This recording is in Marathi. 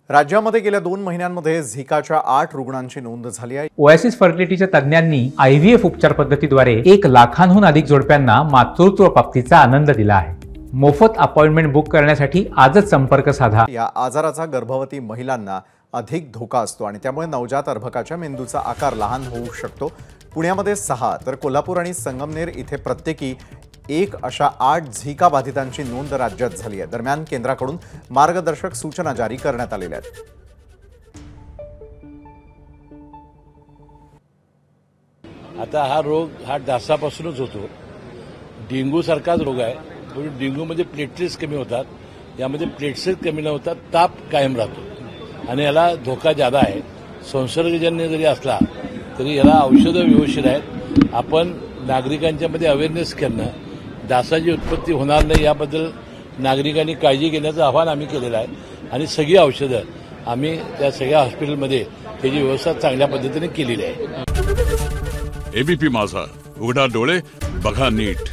राज्यामध्ये गेल्या 2 महिन्यांमध्ये झिकाच्या 8 रुग्णांची नोंद झाली आहे। ओएसिस फर्टिलिटीच्या तज्ञांनी आयव्हीएफ उपचार पद्धतीद्वारे 1 लाखांहून अधिक जोडप्यांना मातृत्व प्राप्तीचा आनंद दिला आहे। मोफत अपॉइंटमेंट बुक करण्यासाठी आजच संपर्क साधा। या आजाराचा गर्भवती महिलांना अधिक धोका असतो आणि त्यामुळे नवजात अर्भकाच्या मेंदूचा आकार लहान होऊ शकतो। पुण्यामध्ये 6 तर कोल्हापूर आणि संगमनेर इथे प्रत्येकी 1 अशा 8 झिका बाधितांची नोंद राज्यात झाली आहे। दरम्यान केंद्राकडून मार्गदर्शक सूचना जारी करण्यात आलेल्या आहेत। आता हा रोग डासापासूनच होतो। डेंग्यू सारखाच रोग आहे, पण डेंग्यू मध्ये प्लेटलेट्स कमी होतात, यामध्ये प्लेटलेट्स कमी न होता ताप कायम राहतो आणि याला धोका ज्यादा आहे। संसर्गजन्य जरी असला तरी याला औषधं व्यवस्थित आहेत। आपण नागरिकांच्या मध्ये अवेअरनेस करणं, डासाची उत्पत्ती होणार नाही याबद्दल नागरिकांनी काळजी घेण्याचं आवाहन आम्ही केलेलं आहे आणि सगळी औषधं आम्ही त्या सगळ्या हॉस्पिटलमध्ये त्याची व्यवस्था चांगल्या पद्धतीने केलेली आहे। एबीपी माझा, उघडा डोळे बघा नीट।